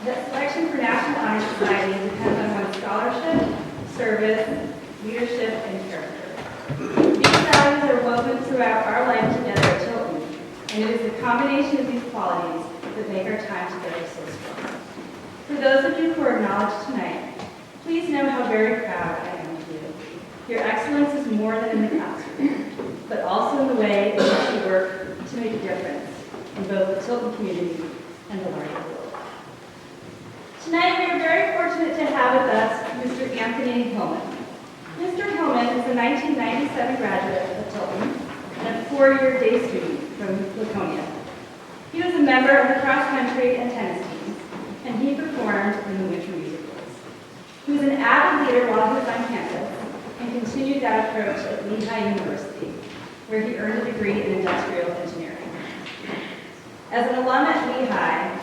that selection for National Honor Society depends on one's scholarship, service, leadership, and character. These values are woven throughout our life together at Tilton, and it is the combination of these qualities that make our time together so strong. For those of you who are acknowledged tonight, please know how very proud I am of you. Your excellence is more than in the classroom, but also in the way in which you work to make a difference in both the Tilton community and the larger world. Tonight, we are very fortunate to have with us Mr. Anthony Hillman. Mr. Hillman is a 1997 graduate of Tilton and a four-year day student from Laconia. He was a member of the cross-country and tennis teams, and he performed in the winter musicals. He was an avid leader while he was on campus and continued that approach at Lehigh University, where he earned a degree in industrial engineering. As an alum at Lehigh,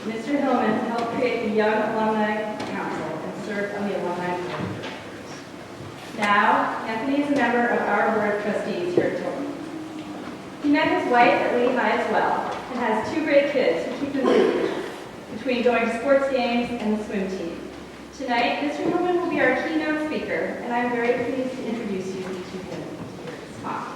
Mr. Hillman helped create the Young Alumni Council and served on the alumni board of directors. Now, Anthony is a member of our board of trustees here at Tilton. He met his wife at Lehigh as well, and has two great kids who keep him busy between going to sports games and the swim team. Tonight, Mr. Hillman will be our keynote speaker, and I'm very pleased to introduce you to him here at this talk.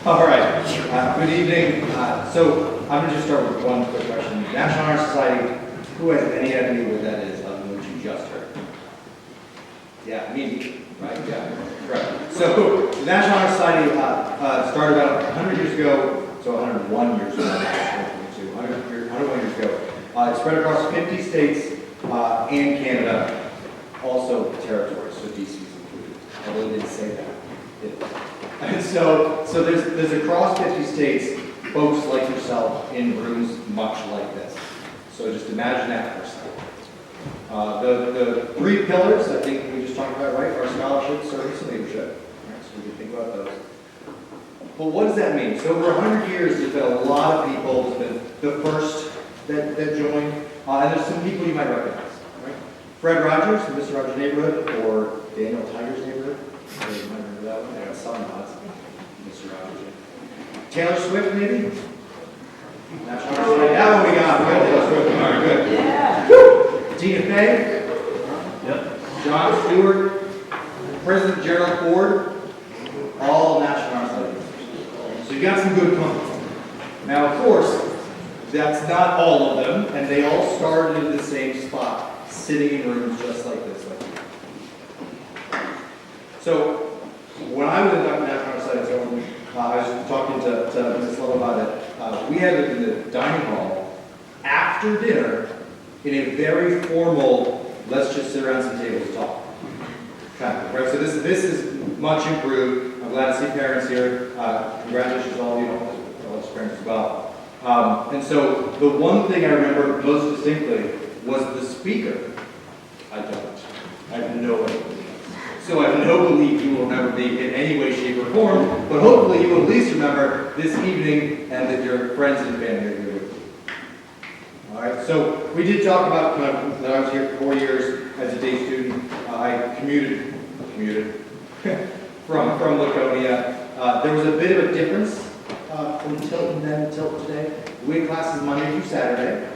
All right. Good evening. So I'm going to just start with one quick question. National Honor Society, who has any idea what that is other than what you just heard? Yeah, me, right? Yeah, correct. So the National Honor Society started about 100 years ago, so 101 years ago, 101 years ago. It spread across 50 states and Canada, also territories, so DC is included, although it didn't say that. And so there's across 50 states, folks like yourself in rooms much like this. So just imagine that for a second. The three pillars, I think we just talked about, right, are scholarship, service, and leadership. Right, so we can think about those. Well, what does that mean? So over 100 years, there's been a lot of people. There's been the first that joined, and there's some people you might recognize. Right? Fred Rogers from Mr. Rogers' Neighborhood, or Daniel Tiger's Neighborhood. You might remember that one. I got some nods. Mr. Rogers. Taylor Swift, maybe? National Honor Society. That one we got. Taylor Swift. All right, good. Yeah. Woo! Tina Fey. Yep. John Stewart. President Gerald Ford. All National Honor Society. So you got some good company. Now, of course, that's not all of them, and they all started in the same spot, sitting in rooms just like this. So, when I was in National Honor Society, I was talking to Ms. Love about it. We had it in the dining hall after dinner in a very formal, let's just sit around some tables and talk. Right? So this is much improved. I'm glad to see parents here. Congratulations to all of you, all those parents as well. And so the one thing I remember most distinctly was the speaker. I have no idea. So I have no belief you will remember me in any way, shape, or form, but hopefully you will at least remember this evening and that your friends and family are here with you. All right, so we did talk about that I was here for 4 years as a day student. I commuted from Laconia. There was a bit of a difference from Tilton then to Tilton today. We had classes Monday through Saturday.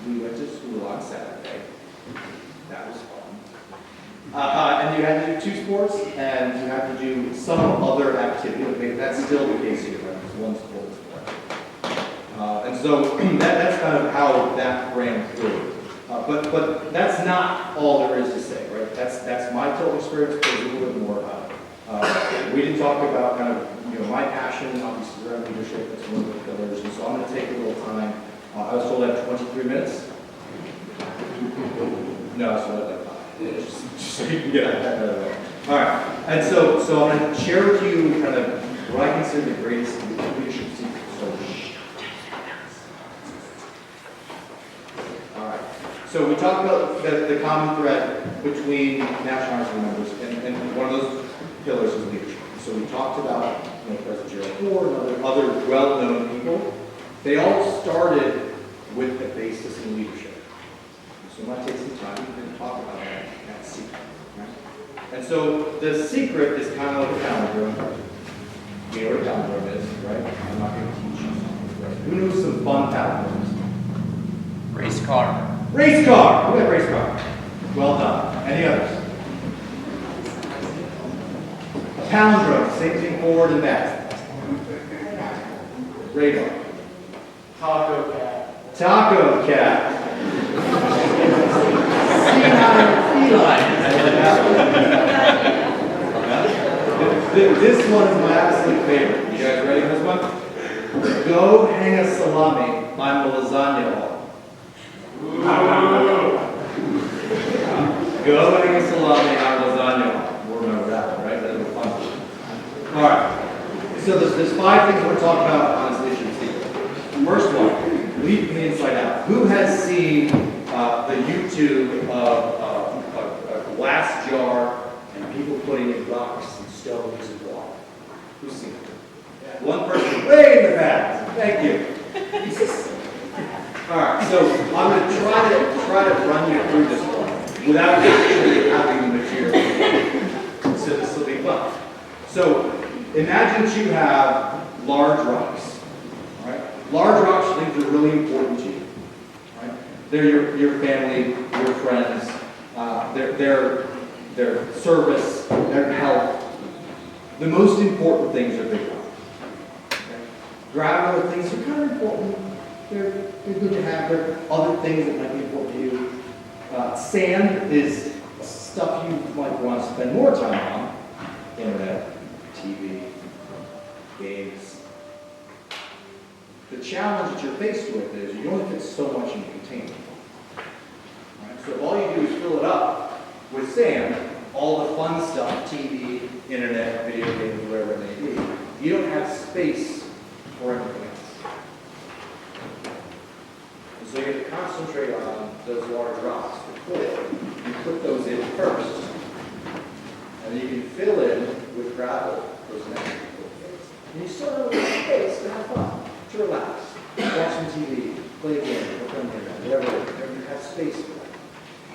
We went to school on Saturday. That was fun. And you had to do 2 sports, and you had to do some other activity. Okay, that's still the case here, right? It's one sport. And so that's kind of how that ran through. But that's not all there is to say, right? That's my Tilton experience. There's a little bit more about it. We didn't talk about kind of my passion, obviously around leadership. That's one of the pillars, and so I'm going to take a little time. I was told I have 23 minutes. No, I was told I have like 5. Just so you can get that out of the way. All right, and so I'm going to share with you kind of what I consider the greatest leadership secrets. All right. So we talked about the common thread between National Honor Society members, and one of those pillars is leadership. So we talked about President Gerald Ford and other well-known people. They all started with a basis in leadership. So I might take some time to talk about that secret. Right? And so the secret is kind of like a palindrome. You know what a palindrome is, right? I'm not going to teach you. Right? Who knows some fun palindromes? Race car. Race car! Who had race car? Well done. Any others? A palindrome, same thing forward and back. Radar. Taco cat. Taco cat. This one is my absolute favorite. You guys ready for this one? Go hang a salami on the lasagna wall. Go hang a salami on the lasagna wall. We'll remember that one, right? That'll be fun. All right. So there's 5 things we're talking about on this issue. First one, lead from the inside out. Who has seen the YouTube of a glass jar and people putting in rocks and stones and water? Who's seen it? Yeah. One person way in the back. Thank you. All right, so I'm going to try to run you through this one without actually having the material. So this will be fun. So imagine that you have large rocks. All right? Large rocks, things are really important to you. Right? They're your family, your friends, their service, their health. The most important things are big rocks. Okay? Gravel things are kind of important. They're good to have. There are other things that might be important to you. Sand is stuff you might want to spend more time on. Internet, TV, games. The challenge that you're faced with is you only fit so much in a container. Right? So all you do is fill it up with sand, all the fun stuff, TV, internet, video games, whatever it may be. You don't have space for anything else. And so you have to concentrate on those large rocks, the core. You put those in first. And then you can fill in with gravel those next couple. And you still have a little space to have fun, to relax, watch some TV, play a game, work on the internet, whatever you have space for that.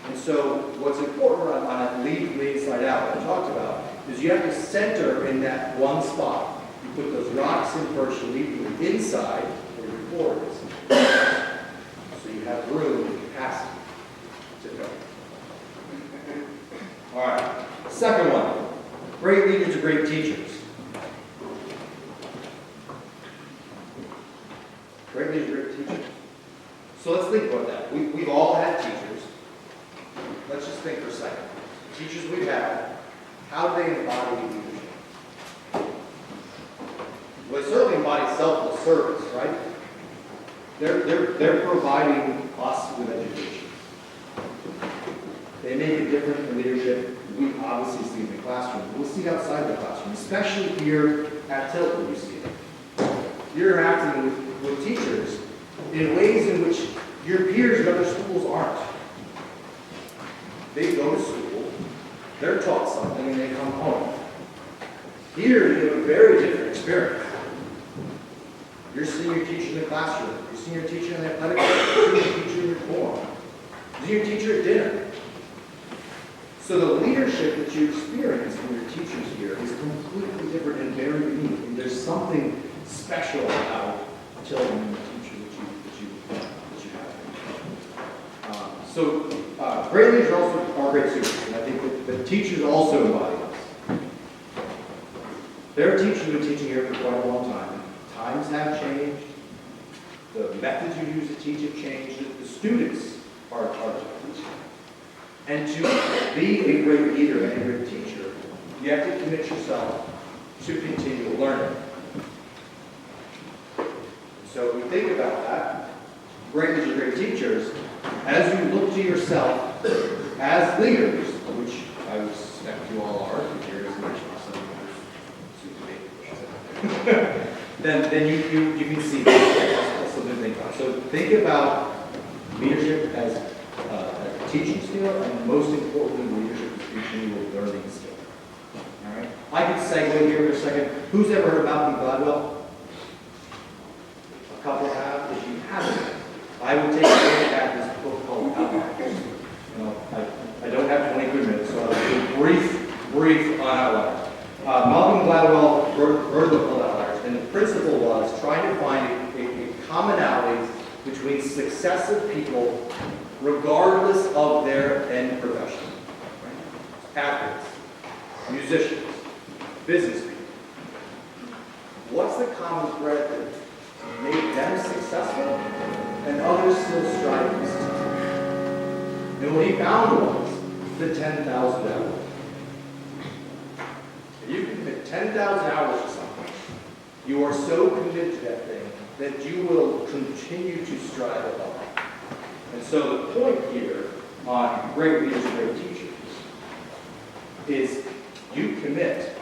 And so what's important on that lead from the inside out that I talked about is you have to center in that one spot. You put those rocks in first, you lead from the inside where your core is. So you have room and capacity to go. All right. Second one. Great leaders are great teachers. Great leaders are great teachers. So let's think about that. We've all had teachers. Let's just think for a second. Teachers we've had, how do they embody leadership? Well, they certainly embody selfless service, right? They're providing us with education. They make a difference in leadership. We obviously see it in the classroom. We'll see it outside the classroom, especially here at Tilton, you see it. You're interacting with teachers in ways in which your peers at other schools aren't. They go to school, they're taught something, and they come home. Here, you have a very different experience. You're seeing your teacher in the classroom. You're seeing your teacher in the athletic club. You're seeing your teacher in your forum. You're seeing your teacher at dinner. So the leadership that you experience from your teachers here is completely different and very unique. And there's something special about Tilton and the teachers that you have. Great leaders are great students, and I think that teachers also embody this. There are teachers who have been teaching here for quite a long time. Times have changed. The methods you use to teach have changed. The students are different. And to be a great leader and a great teacher, you have to commit yourself to continual learning. So if we think about that, great leaders are great teachers. As you look to yourself as leaders, which I would suspect you all are, if you're as much as then you can see that's something to think about. So think about leadership as a teaching skill, and most importantly, leadership is continual learning skill. All right. I could segue here for a second. Who's ever heard about Caldwell? A couple have. If you haven't, I would take a look at this book called Outliers. people regardless of their end profession. Right? Athletes, musicians, business people. What's the common thread that made them successful and others still striving? And what he found was the 10,000 hours. If you can commit 10,000 hours to something, you are so committed to that thing that you will continue to strive above it. And so the point here on great leaders and great teachers is you commit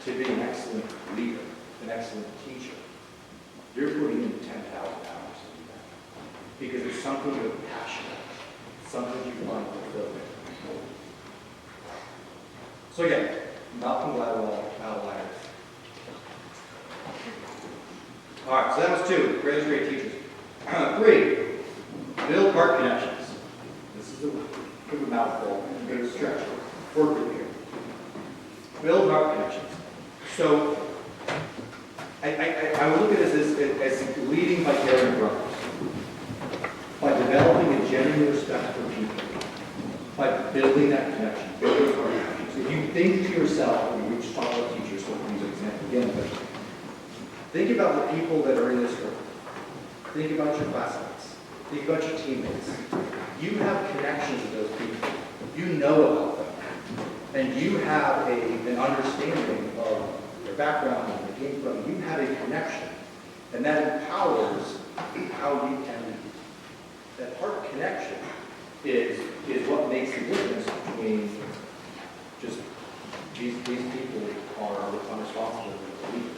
to being an excellent leader, an excellent teacher. You're putting in 10,000 hours to do that because it's something you're passionate about, something you find fulfilling. So again, Malcolm Gladwell, outliers. All right, so that was 2, great teachers. 3, build heart connections. This is a bit of a mouthful, a bit of a stretch. Work with here. Build heart connections. So, I would look at this as leading by caring brothers, by developing a genuine respect for people, by building that connection, building heart connections. If you think to yourself, we just talked about teachers, so we'll use an example again, but think about the people that are in this room. Think about your classmates. Think about your teammates. You have connections with those people. You know about them. And you have an understanding of their background and where they came from. You have a connection. And that empowers how you can lead. That heart connection is what makes the difference between just these people are responsible for leading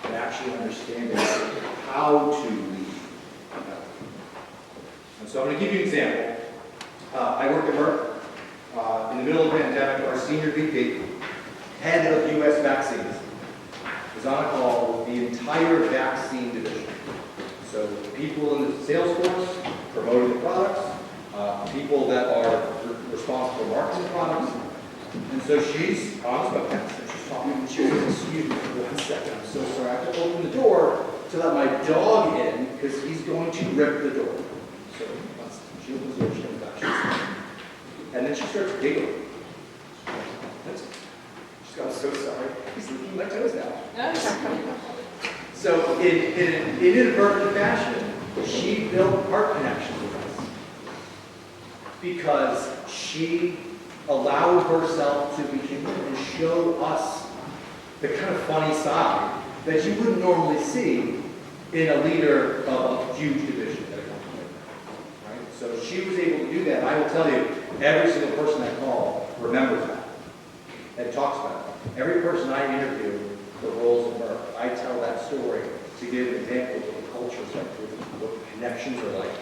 and actually understanding how to lead. And so I'm going to give you an example. I work at Merck. In the middle of the pandemic, our senior VP, head of U.S. vaccines, was on a call with the entire vaccine division. So people in the sales force promoting the products, people that are responsible for marketing the products. And so she's on the podcast and she's talking and she says, "Excuse me for 1 second, I'm so sorry. I have to open the door to let my dog in because he's going to rip the door." So she opens the door, she comes back, she says, and then she starts giggling. She's got, "I'm so sorry. He's licking my toes now." So in an inadvertent fashion, she built heart connections with us because she allowed herself to be human and show us the kind of funny side that you wouldn't normally see in a leader of a huge division at a company. Right? So she was able to do that. I will tell you, every single person I call remembers that and talks about it. Every person I interview for roles of work, I tell that story to give an example of what the culture is like, what the connections are like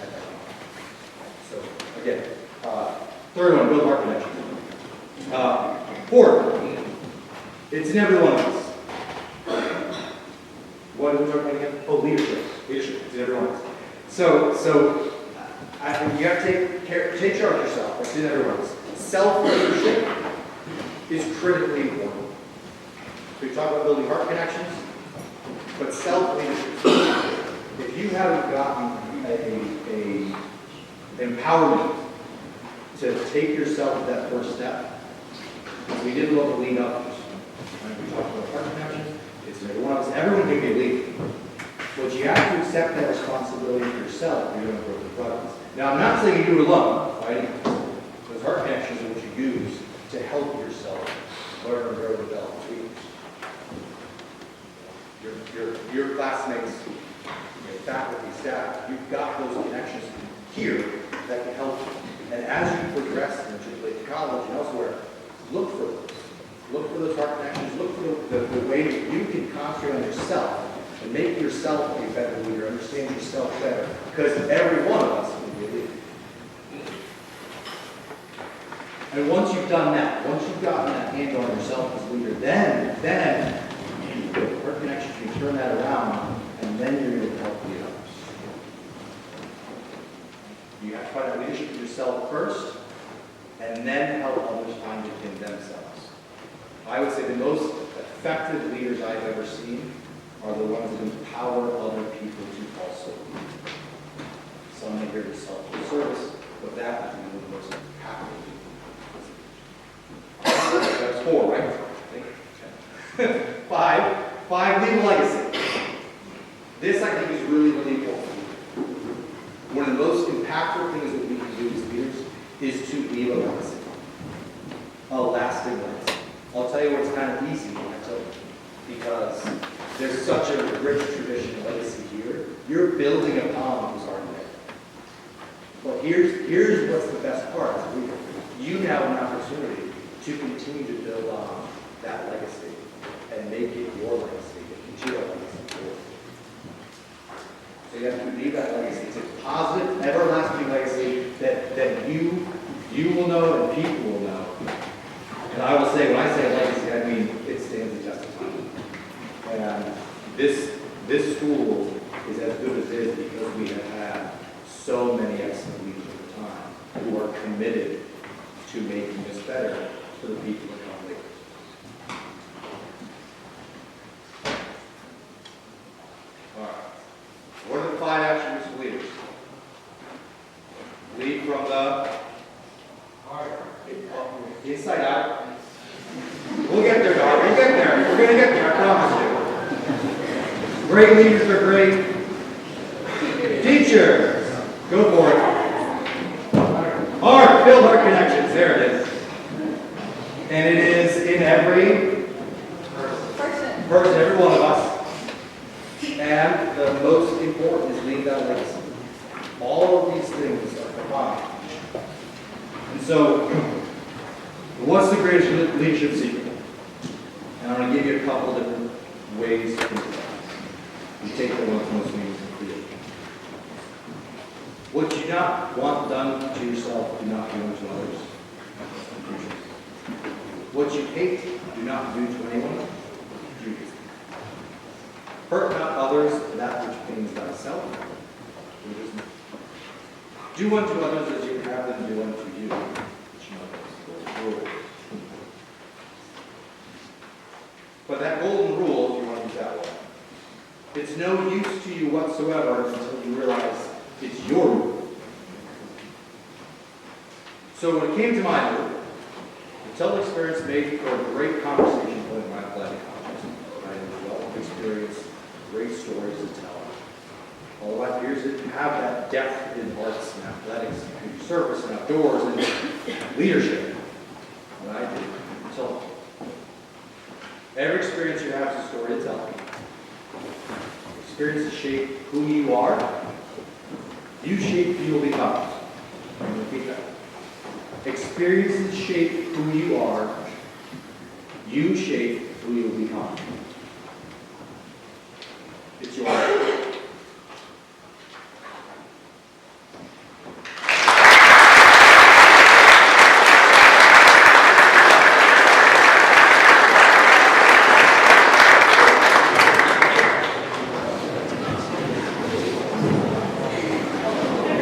at that company. So again, third one, build heart connections. Fourth, it's in every one of us. What are we talking about again? Oh, leadership. Leadership. It's in every one of us. So you have to take charge of yourself. It's in every one of us. Self-leadership is critically important. We talk about building heart connections, but self-leadership. If you haven't gotten a empowerment to take yourself to that first step, we did look at lead others. Right? We talked about heart connections. It's in every one of us. Everyone can be a leader. But you have to accept that responsibility for yourself if you're going to grow the products. Now, I'm not saying you do it alone, right? Those heart connections are what you use to help yourself learn and grow and develop leaders. Your classmates, your faculty, staff, you've got those connections here that can help you. And as you progress and matriculate to college and elsewhere, look for those. Look for those heart connections. Look for the way that you can concentrate on yourself and make yourself a better leader, understand yourself better. Because every one of us can be a leader. And once you've done that, once you've gotten that handle on yourself as a leader, then you build heart connections, you turn that around, and then you're going to help the others. You have to find that leadership of yourself first, and then help others find it in themselves. I would say the most effective leaders I've ever seen are the ones that empower other people to also lead. someone here to sell full service, but that would be the most happening. That's 4, right? I think. 5, leave a legacy. This, I think, is really, really important. One of the most impactful things that we can do as leaders is to leave a legacy. A lasting legacy. I'll tell you what's kind of easy when I tell you. Because there's such a rich tradition of legacy here. You're building upon who's already there. But here's what's the best part as a leader. You now have an opportunity to continue to build on that legacy and make it your legacy, and continue that legacy forward. So you have to leave that legacy. It's a positive, everlasting legacy that you will know and people will know. And I will say, when I say legacy, I mean it stands the test of time. And this school is as good as it is because we have had so many excellent leaders over time who are committed to making this better for the people that come later. All right. What are the 5 attributes of leaders? Lead from the heart, inside out. We'll get there, dog. We'll get there. We're going to get there, I promise you. Great leaders are great teachers. Go for it. Heart, build heart connections. There it is. And it is in every person, every one of us. And the most important is leave that legacy. All of these things are combined. And so, what's the greatest leadership secret? And I'm going to give you a couple different ways to think about it. You take the one that's most meaningful for you. What you not want done to yourself, do not do unto others. What you hate, do not do to anyone. Do. Hurt not others that which pains thyself. Do unto others as you have them do unto you. But that golden rule, if you want to use that one, it's no use to you whatsoever until you realize it's your rule. So when it came to my rule, the Tilton experience made for a great conversation point in my athletic context. I had a wealth of experience, great stories to tell. All my peers didn't have that depth in arts and athletics and community service and outdoors and leadership that I did until every experience you have is a story to tell. Experiences shape who you are. You shape who you'll become. I'm going to repeat that. Experiences shape who you are. You shape who you will become. It's your life.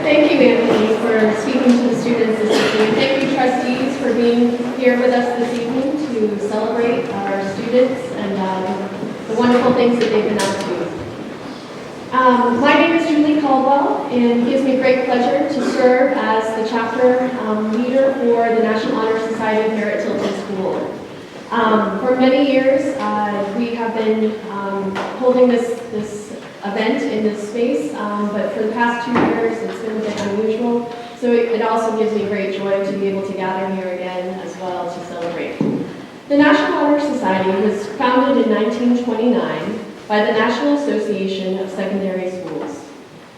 Thank you, Anthony, for speaking to the students this evening. Thank you, trustees, for being here with us this evening to celebrate our students and the wonderful things that they've been up to. My name is Julie Caldwell, and it gives me great pleasure to serve as the chapter leader for the National Honor Society here at Tilton School. For many years, we have been holding this event in this space, but for the past 2 years, it's been a bit unusual. So it also gives me great joy to be able to gather here again as well to celebrate. The National Honor Society was founded in 1929 by the National Association of Secondary Schools.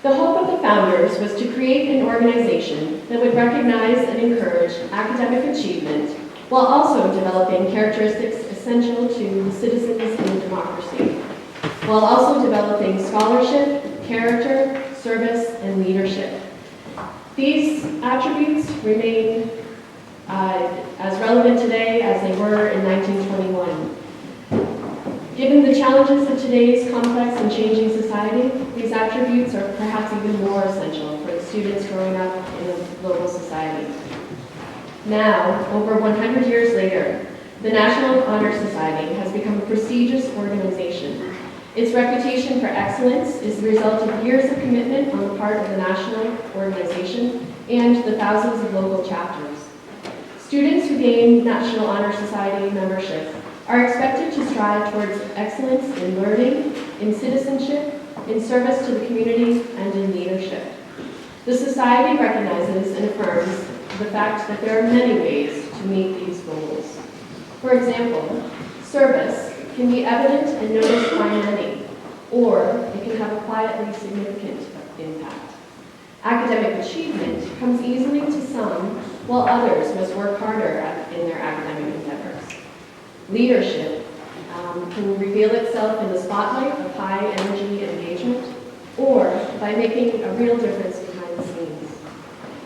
The hope of the founders was to create an organization that would recognize and encourage academic achievement while also developing characteristics essential to citizens in democracy, while also developing scholarship, character, service, and leadership. These attributes remain as relevant today as they were in 1921. Given the challenges of today's complex and changing society, these attributes are perhaps even more essential for the students growing up in a global society. Now, over 100 years later, the National Honor Society has become a prestigious organization. Its reputation for excellence is the result of years of commitment on the part of the national organization and the thousands of local chapters. Students who gain National Honor Society membership are expected to strive towards excellence in learning, in citizenship, in service to the community, and in leadership. The Society recognizes and affirms the fact that there are many ways to meet these goals. For example, service can be evident and noticed by many, or it can have a quietly significant impact. Academic achievement comes easily to some, while others must work harder in their academic endeavors. Leadership can reveal itself in the spotlight of high energy engagement, or by making a real difference behind the scenes.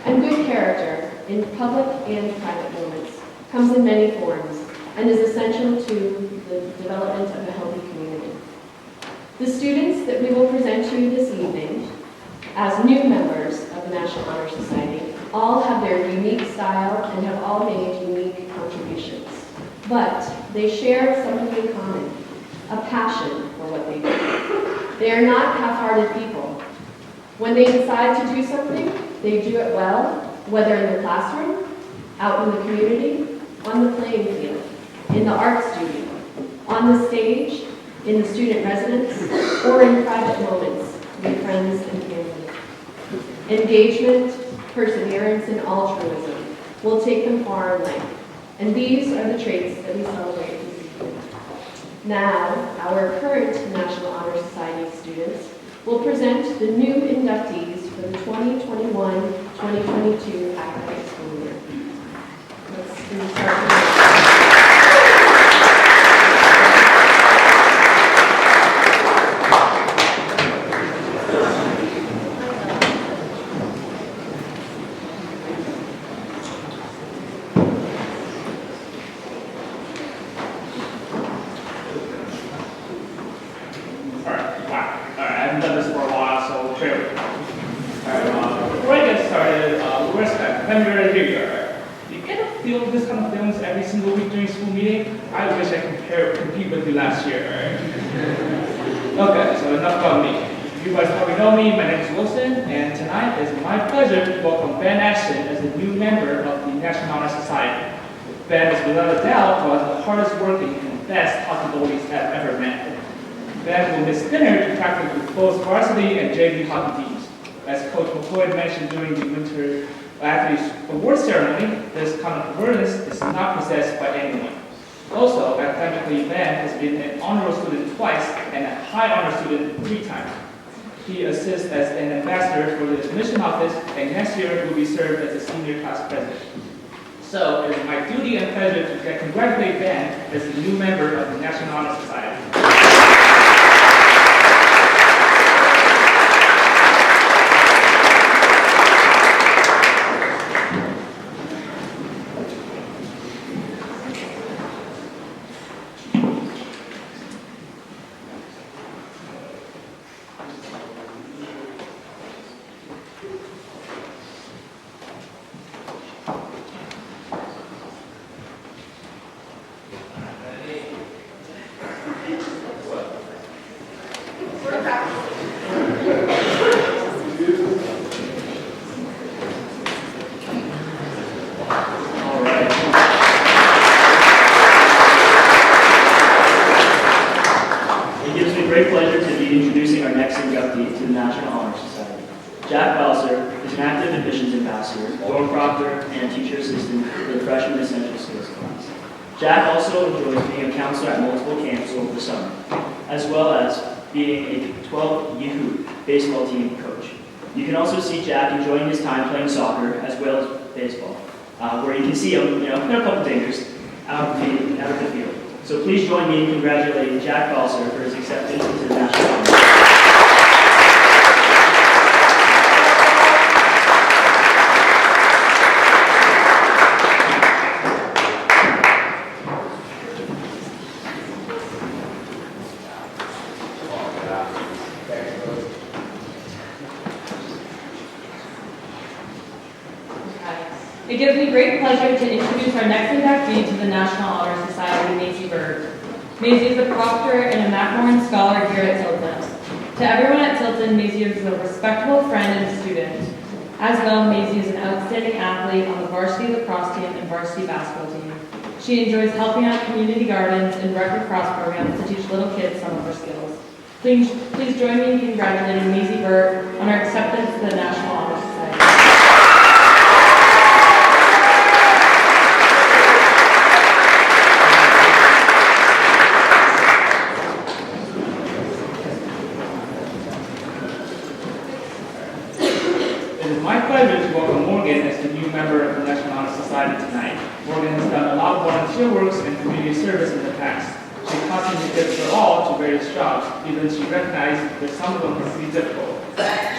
And good character, in public and private moments, comes in many forms and is essential to the development of a healthy community. The students that we will present to you this evening, as new members of the National Honor Society, all have their unique style and have all made unique contributions. But they share something in common, a passion for what they do. They are not half-hearted people. When they decide to do something, they do it well, whether in the classroom, out in the community, on the playing field, in the art studio, on the stage, in the student residence, or in private moments with friends and family. Engagement, perseverance, and altruism will take them far in life, and these are the traits that we celebrate this evening. Now, our current National Honor Society students will present the new inductees for the 2021-2022 academic school year. Let's start with last year, right? Okay, so enough about me. You guys probably know me, my name is Wilson, and tonight it's my pleasure to welcome Ben Ashton as a new member of the National Honor Society. Ben is without a doubt one of the hardest working and best hockey goalies I've ever met. Ben will miss dinner to practice with both varsity and JV hockey teams. As Coach McCoy mentioned during the Winter Athletes Award ceremony, this kind of awareness is not possessed by anyone. Also, academically, Ben has been an honor student twice and a high honor student 3 times. He assists as an ambassador for the admission office, and next year will be served as a senior class president. So, it is my duty and pleasure to congratulate Ben as a new member of the National Honor Society. Jack also enjoys being a counselor at multiple camps over the summer, as well as being a 12 U baseball team coach. You can also see Jack enjoying his time playing soccer as well as baseball, where you can see him, a couple dingers out of the field. So please join me in congratulating Jack Balser for his acceptance into the National Honor. It gives me great pleasure to introduce our next inductee to the National Honor Society, Macy Bird. Maisie is a proctor and a McMorran Scholar here at Tilton. To everyone at Tilton, Maisie is a respectable friend and student. As well, Maisie is an outstanding athlete on the varsity lacrosse team and varsity basketball team. She enjoys helping out community gardens and rec lacrosse programs to teach little kids some of her skills. Please join me in congratulating Maisie Burt on her acceptance to the National Honor Society. It is my pleasure to welcome Morgan as the new member of the National Honor Society tonight. Morgan has done a lot of volunteer works and community service in the past. She constantly gives her all to various jobs, even she recognized that some of them can be difficult.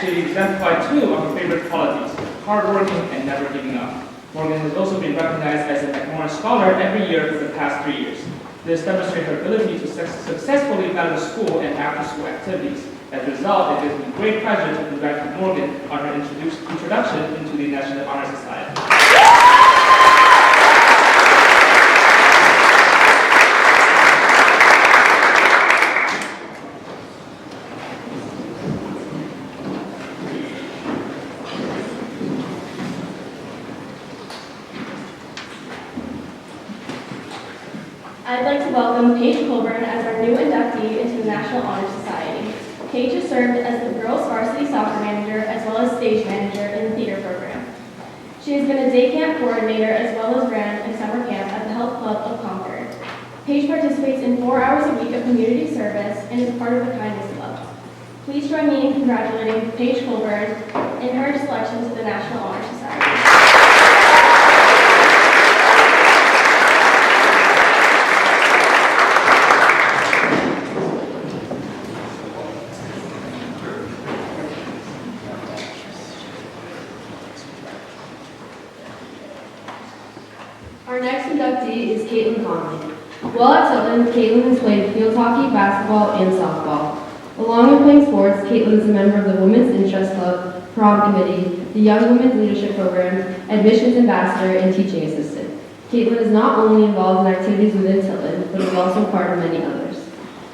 She exemplified two of her favorite qualities, hardworking and never giving up. Morgan has also been recognized as a McMorran Scholar every year for the past 3 years. This demonstrates her ability to successfully balance school and after-school activities. As a result, it gives me great pleasure to congratulate Morgan on her introduction into the National Honor Society. I'd like to welcome Paige Coburn as our new inductee into the National Honor Society. Paige has served as the girls' varsity soccer manager as well as stage manager in the theater program. She has been a day camp coordinator as well as ran a summer camp at the Health Club of Concord. Paige participates in 4 hours a week of community service and is part of the Kindness Club. Please join me in congratulating Paige Coburn in her selection to the National Honor Society. Our next inductee is Connolly. While at Tilton, Caitlin has played field hockey, basketball, and softball. Along with playing sports, Caitlin is a member of the Women's Interest Club, Prom Committee, the Young Women's Leadership Program, Admissions Ambassador, and Teaching Assistant. Caitlin is not only involved in activities within Tilton, but is also part of many others.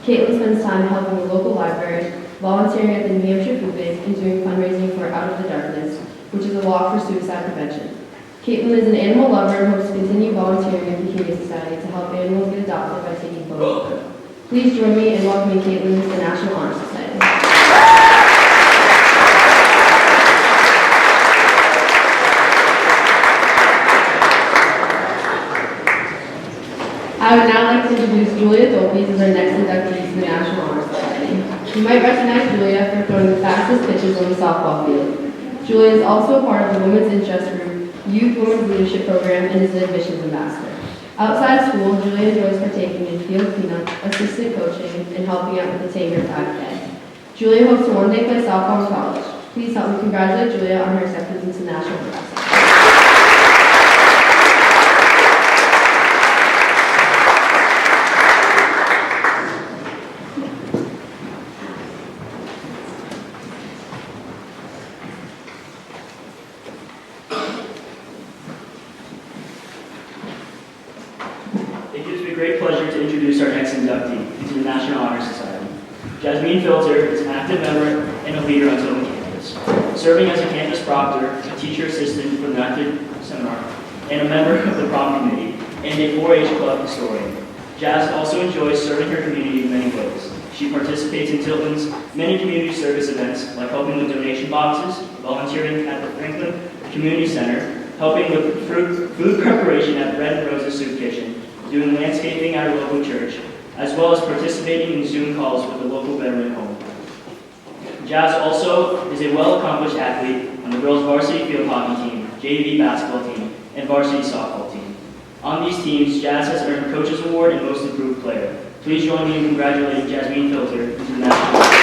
Caitlin spends time helping the local library, volunteering at the New Hampshire Food Bank, and doing fundraising for Out of the Darkness, which is a walk for suicide prevention. Caitlin is an animal lover and hopes to continue volunteering at the Humane Society to help animals get adopted by taking photos of them. Please join me in welcoming Caitlin to the National Honor Society. I would now like to introduce Julia Dolpes as our next inductee to the National Honor Society. You might recognize Julia for throwing the fastest pitches on the softball field. Julia is also a part of the Women's Interest Group, Youth Women's Leadership Program, and is an admissions ambassador. Outside of school, Julia enjoys partaking in field cleanup, assistant coaching, and helping out with the Tanger 5K. Julia hopes to one day play softball in college. Please help me congratulate Julia on her acceptance into National Honor Society. It gives me great pleasure to introduce our next inductee into the National Honor Society. Jasmine Filter is an active member and a leader on Tilton campus, serving as a campus proctor, a teacher assistant for the active seminar, and a member of the prom committee, and a 4-H club historian. Jazz also enjoys serving her community in many ways. She participates in Tilton's many community service events, like helping with donation boxes, volunteering at the Franklin Community Center, helping with food preparation at Bread and Roses Soup Kitchen, doing landscaping at our local church, as well as participating in Zoom calls with the local veteran home. Jazz also is a well-accomplished athlete on the girls' varsity field hockey team, JV basketball team, and varsity softball team. On these teams, Jazz has earned Coaches Award and Most Improved Player. Please join me in congratulating Jasmine Filter into the National Honor.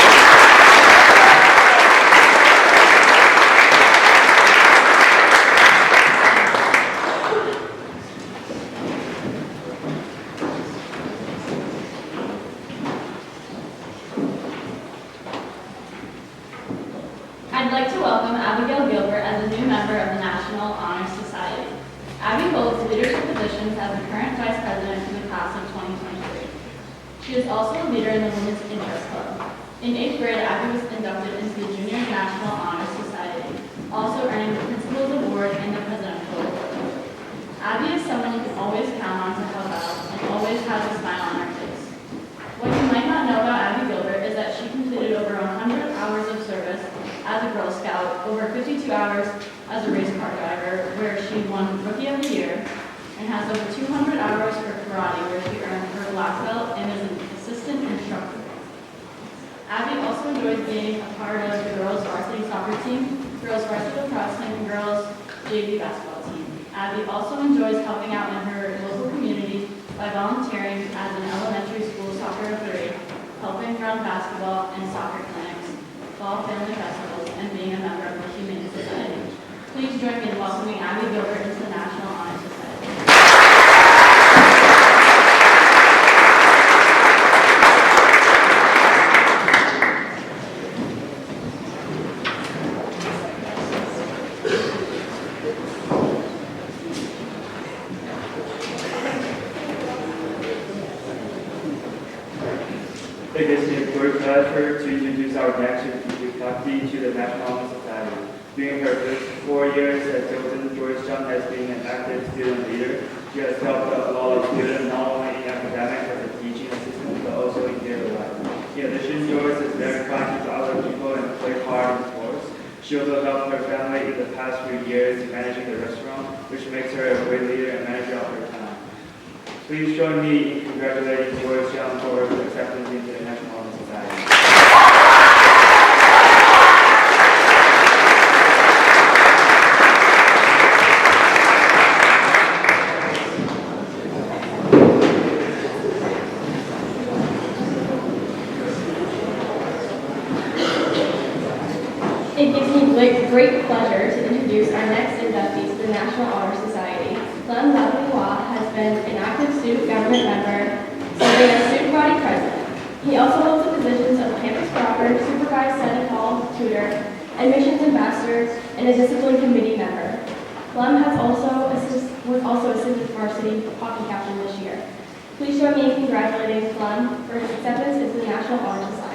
I'd like to welcome Abigail Gilbert as a new member of the National Honor Society. Abby holds leadership positions as the current vice president in the class of 2023. She is also a leader in the Women's Interest Club. In 8th grade, Abby was inducted into the Junior National Honor Society, also earning the Principal's Award and the Presidential Award. Abby is someone you can always count on to help out and always has a smile on her face. What you might not know about Abby Gilbert is that she completed over 100 hours of service as a Girl Scout, over 52 hours as a race car driver, where she won Rookie of the Year, and has over 200 hours for karate, where she earned her black belt and is an assistant instructor. Abby also enjoys being a part of the girls' varsity soccer team, girls' varsity lacrosse team, and girls' JV basketball team. Abby also enjoys helping out in her local community by volunteering as an elementary school soccer referee, helping run basketball and soccer clinics, fall family festivals, and being a member of the Humane Society. Please join me in welcoming Abby Gilbert into the National Honor Society. It gives me great pleasure to introduce our next inductee to the National Honor Society. During her first 4 years at Tilton, Georgetown has been an active student leader. She has helped a lot of students not only in academics as a teaching assistant, but also in daily life. In addition, George is very kind to other people and plays hard in sports. She also helped her family in the past few years in managing the restaurant, which makes her a great leader and manager of her time. Please join me in congratulating George Young for her acceptance into the National Honor Society. It gives me great pleasure to introduce our next inductee to the National Honor Society. Clara Mcdowell has been an active student government member, serving as student body president. He also holds the positions of campus proper, supervised study hall tutor, admissions ambassador, and a discipline committee member. Clem was also assistant varsity hockey captain this year. Please join me in congratulating Clem for his acceptance into the National Honor Society.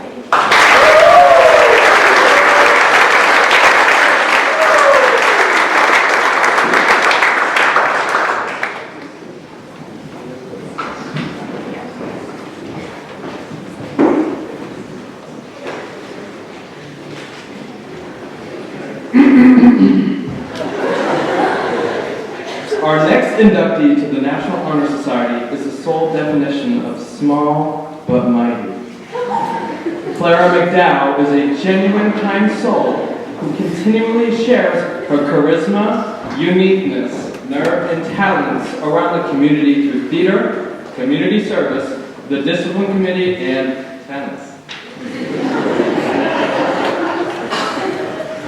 Our next inductee to the National Honor Society is the sole definition of small but mighty. Clara Mcdowell is a genuine, kind soul who continually shares her charisma, uniqueness, nerve, and talents around the community through theater, community service, the discipline committee, and tennis.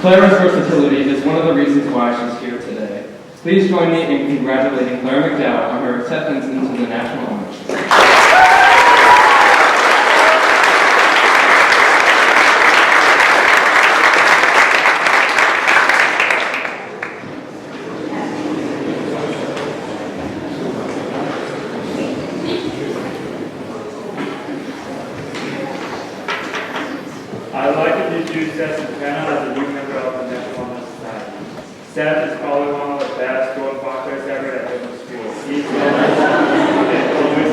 Clara's versatility is one of the reasons why she's here today. Please join me in congratulating Clara Mcdowell on her acceptance into the National Honor Society. I'd like to introduce Seth as a new member of the National Honor Society. Seth is probably one of the best door boxers ever at Gilbert School. He's always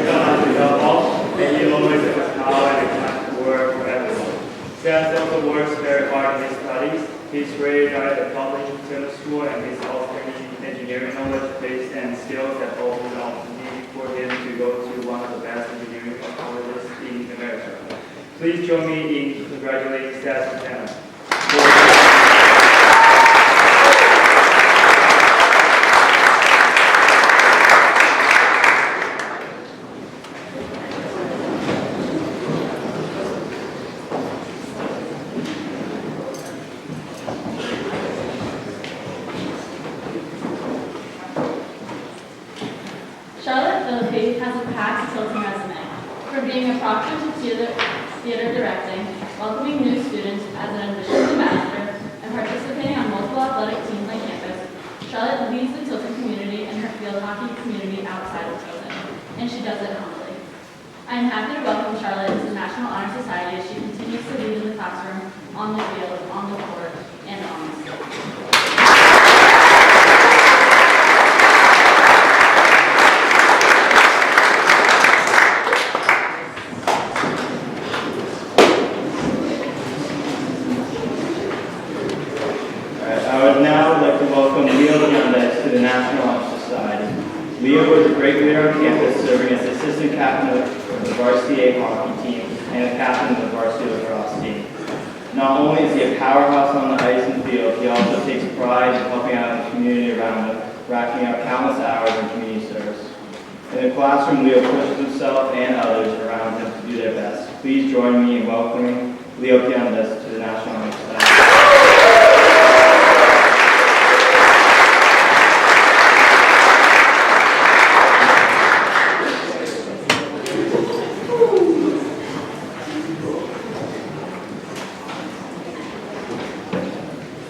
done to help out, and he always has a smile and a kind word for everyone. Seth also works very hard in his studies. He's rated at the college of Tilton School, and his outstanding engineering knowledge, base, and skills have opened an opportunity for him to go to one of the best engineering colleges in America. Please join me in congratulating Seth and Charlotte Philippe has a packed Tilton resume, from being a proctor to theater directing, welcoming new students as an admissions ambassador, and participating on multiple athletic teams on campus. Charlotte leads the Tilton community and her field hockey community outside of Tilton, and she does it humbly. I am happy to welcome Charlotte to the National Honor Society as she continues to lead in the classroom, on the field, on the court, and on the stage. I would now like to welcome Leo Hernandez to the National Honor Society. Leo is a great leader on campus, serving as assistant captain of the varsity A hockey team and captain of the varsity lacrosse team. Not only is he a powerhouse on the ice and field, he also takes pride in helping out the community around him, racking up countless hours in community service. In the classroom, Leo pushes himself and others around him to do their best. Please join me in welcoming Leo Hernandez to the National Honor Society.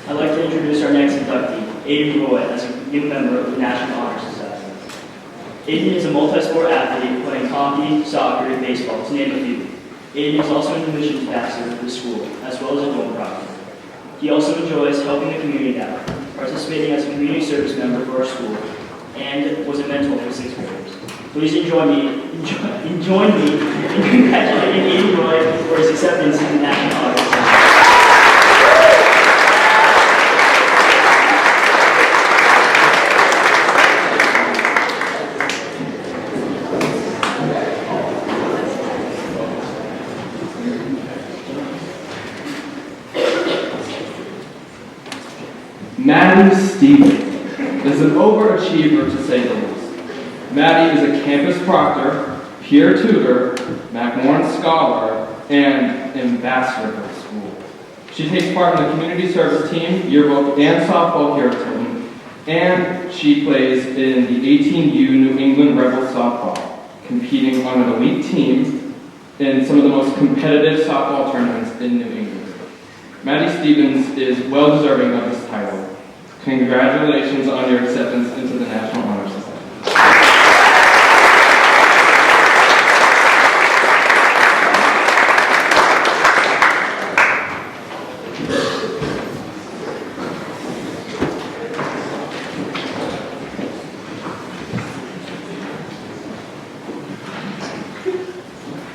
I'd like to introduce our next inductee, Aiden Roy, as a new member of the National Honor Society. Aiden is a multi-sport athlete playing hockey, soccer, and baseball, to name a few. Aiden is also an admissions ambassador for the school, as well as a dorm proctor. He also enjoys helping the community out, participating as a community service member for our school, and was a mentor for 6th graders. Please join me in congratulating Aiden Roy for his acceptance in the National Honor Society. Maddie Stevens is an overachiever to say the least. Maddie is a campus proctor, peer tutor, McMorran scholar, and ambassador for the school. She takes part in the community service team, yearbook, and softball here at Tilton, and she plays in the 18U New England Rebels softball, competing on an elite team in some of the most competitive softball tournaments in New England. Maddie Stevens is well deserving of this title. Congratulations on your acceptance into the National Honor Society.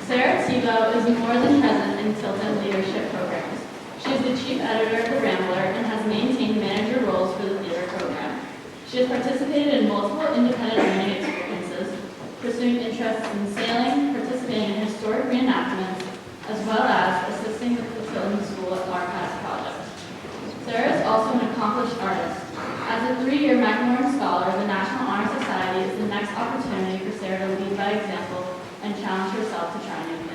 Sarah Sivo is more than present in Tilton leadership programs. She is the chief editor of The Rambler and has maintained manager roles for the theater program. She has participated in multiple independent learning experiences, pursuing interests in sailing, participating in historic reenactments, as well as assisting with the Tilton School Archives project. Sarah is also an accomplished artist. As a 3-year McMorran Scholar, the National Honor Society is the next opportunity for Sarah to lead by example and challenge herself to try new things.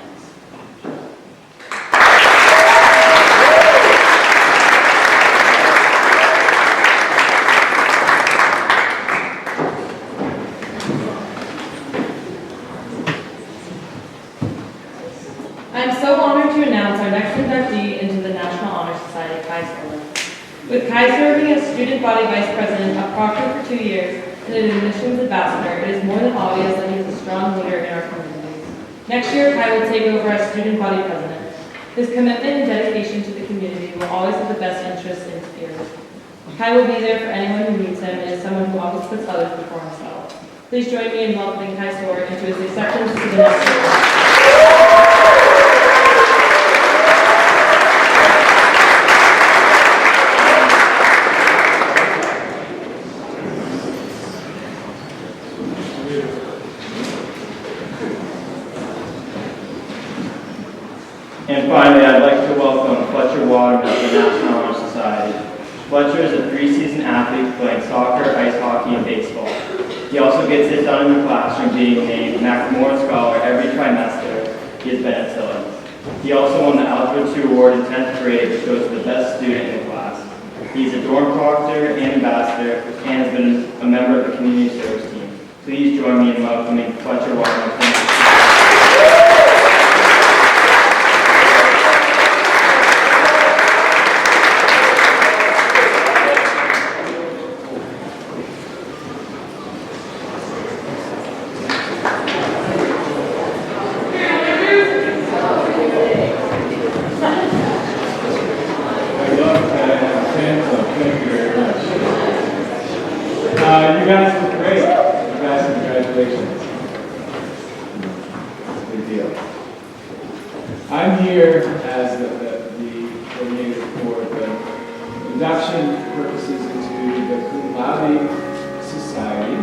I'm so honored to announce our next inductee into the National Honor Society, Kai Solar. With Kai serving as student body vice president of Proctor for 2 years and an admissions ambassador, it is more than obvious that he is a strong leader in our communities. Next year, Kai will take over as student body president. His commitment and dedication to the community will always have the best interests in his peers. Kai will be there for anyone who needs him and is someone who always puts others before himself. Please join me in welcoming Kai Solar into his acceptance to the next year. And finally, I'd like to welcome Fletcher Watterson to the National Honor Society. Fletcher is a 3-season athlete playing soccer, ice hockey, and baseball. He also gets it done in the classroom, being named McMorran Scholar every trimester he has been at Tilton. He also won the Algebra 2 award in 10th grade, which goes to the best student in the class. He's a dorm proctor and ambassador and has been a member of the community service team. Please join me in welcoming Fletcher Watterson. You guys look great. You guys, congratulations. Big deal. I'm here as the coordinator for the induction purposes into the Cum Laude Society.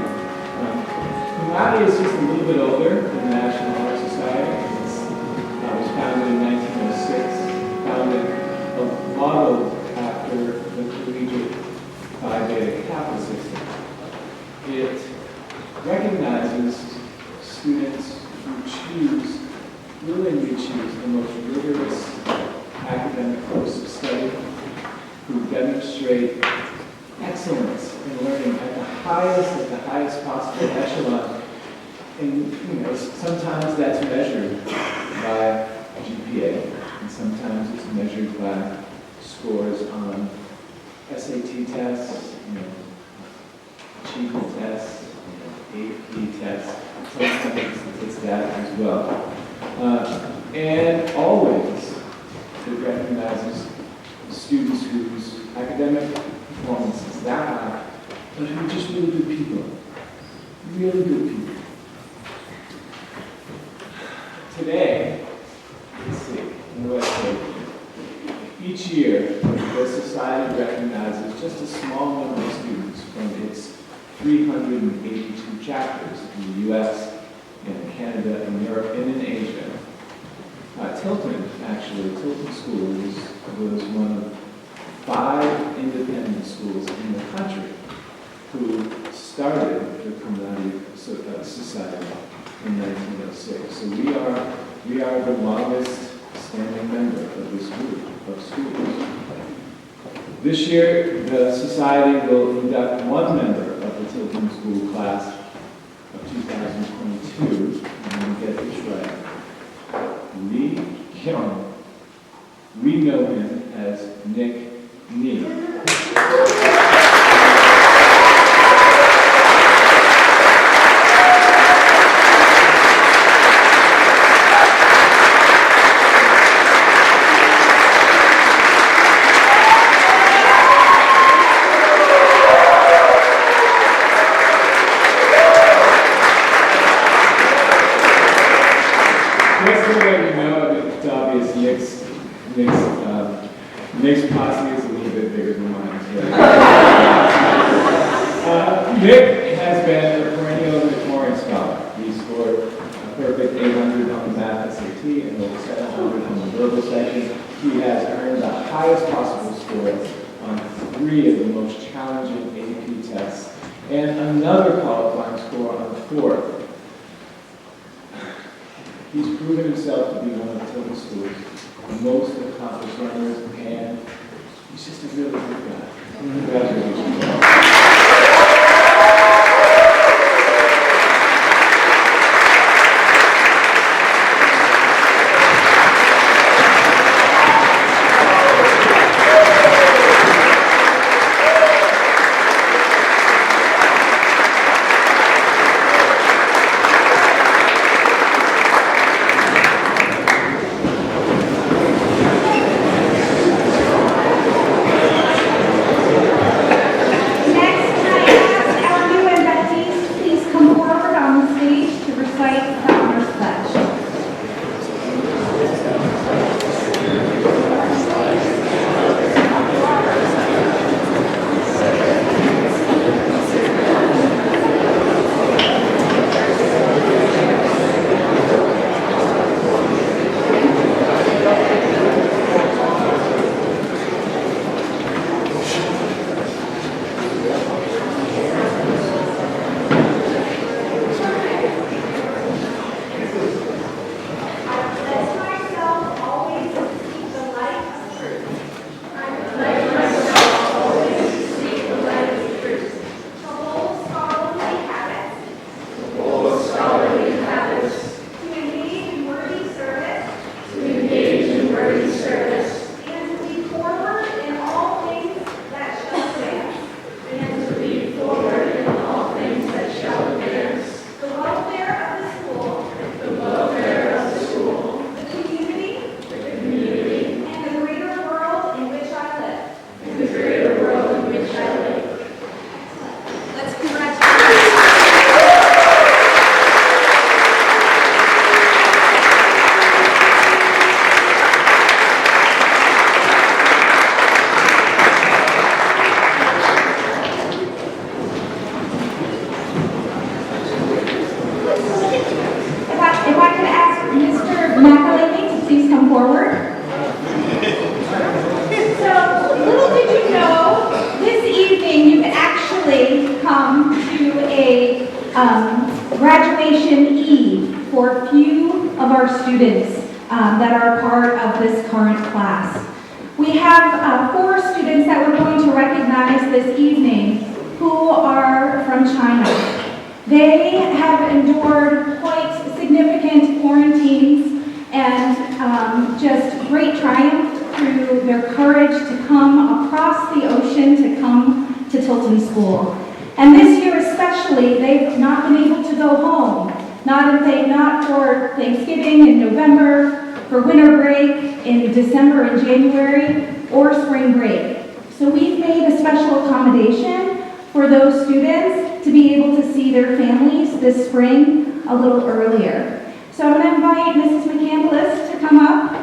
Cum Laude is just a little bit older than the National Honor Society. It was founded in 1906, founded modeled after the collegiate Phi Beta Kappa system. It recognizes students who willingly choose the most rigorous academic course of study, who demonstrate excellence in learning at the highest possible echelon. And sometimes that's measured by GPA, and sometimes it's measured by scores on SAT tests, achievement tests, AP tests. Sometimes it's that as well. And always it recognizes students whose academic performance is that high, but who are just really good people. Really good people. Today, let's see, what do I say? Each year, the Society recognizes just a small number of students from its 382 chapters in the U.S., in Canada, in Europe, and in Asia. Tilton School was one of 5 independent schools in the country who started the Cum Laude Society in 1906. So we are the longest standing member of this group of schools. This year, the Society will induct one member of the Tilton School class of 2022, and we get this right. Lee Kyung. We know him as Nick Nee. Nick's posse is a little bit bigger than mine. So. Nick has been a perennial Victorian scholar. He scored a perfect 800 on the math SAT and over 700 on the verbal section. He has earned the highest possible score on 3 of the most challenging AP tests and another qualifying score on 4. He's proven himself to be one of the Tilton School's most accomplished learners, and he's just a really good guy. Congratulations. Let's congratulate graduation eve for a few of our students that are part of this current class. We have 4 students that we're going to recognize this evening who are from China. They have endured quite significant quarantines and just great triumph through their courage to come across the ocean to come to Tilton School. And this year especially, they've not been able to go home, not for Thanksgiving in November, for winter break in December and January, or spring break. So we've made a special accommodation for those students to be able to see their families this spring a little earlier. So I'm going to invite Mrs. McCandless to come up.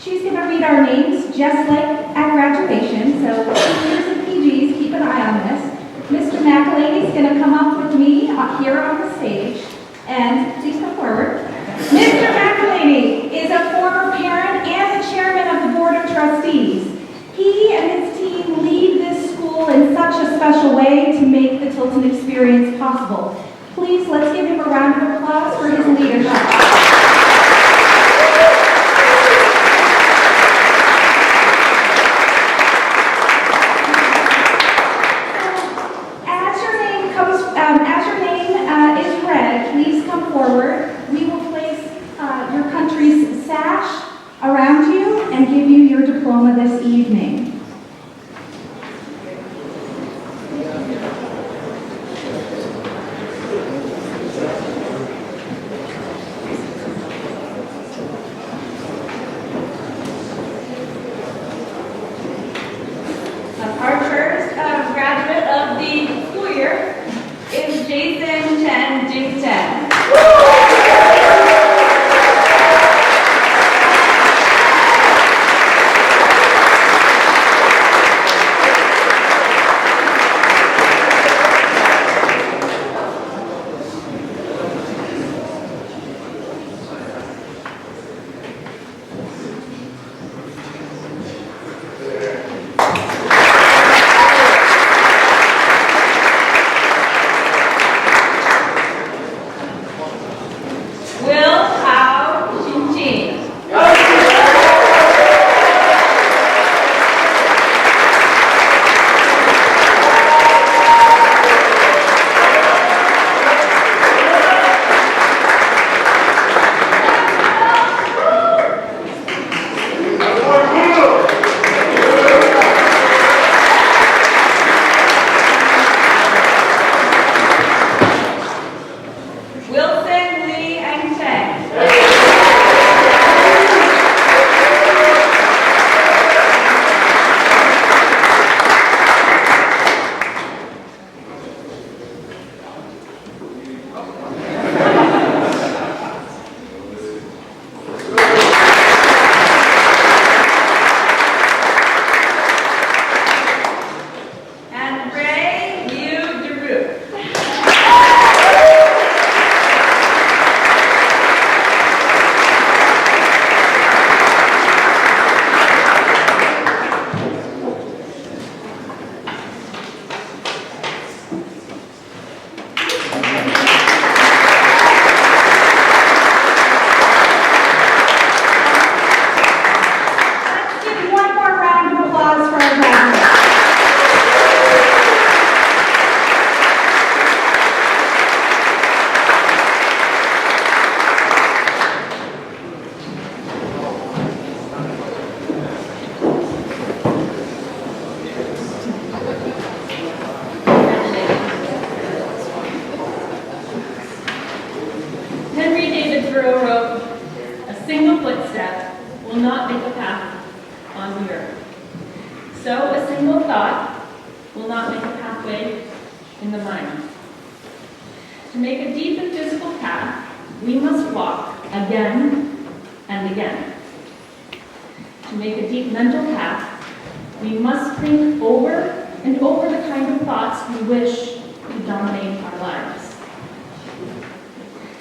She's going to read our names just like at graduation, so P's and PGs, keep an eye on this. Mr. McElhaney is going to come up with me here on the stage, and please come forward. Mr. McElhaney is a former parent and the chairman of the Board of Trustees. He and his team lead this school in such a special way to make the Tilton experience possible. Please, let's give him a round of applause for his leadership. As your name is read, please come forward. We will place your country's sash around you and give you your diploma this evening. Our first graduate of the school year is Jason Chen Jing Chen.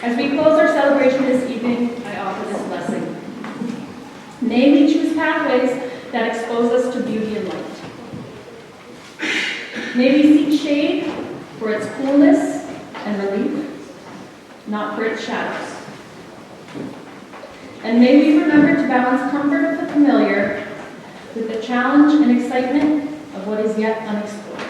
As we close our celebration this evening, I offer this blessing. May we choose pathways that expose us to beauty and light. May we seek shade for its coolness and relief. not for its shadows. And may we remember to balance comfort of the familiar with the challenge and excitement of what is yet unexplored.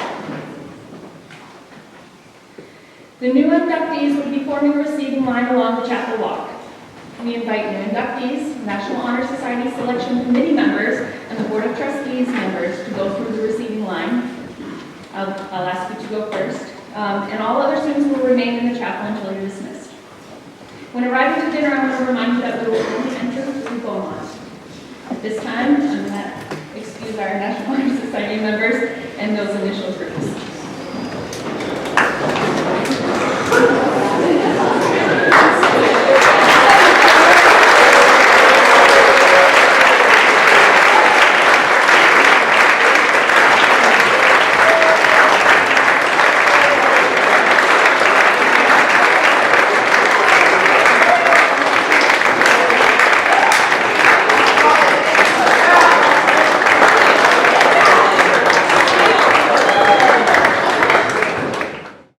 The new inductees will be forming a receiving line along the chapel walk. We invite new inductees, National Honor Society Selection Committee members, and the Board of Trustees members to go through the receiving line. I'll ask you to go first. And all other students will remain in the chapel until you're dismissed. When arriving to dinner, I want to remind you that we will only enter through Beaumont. At this time, I'm going to excuse our National Honor Society members and those initial groups.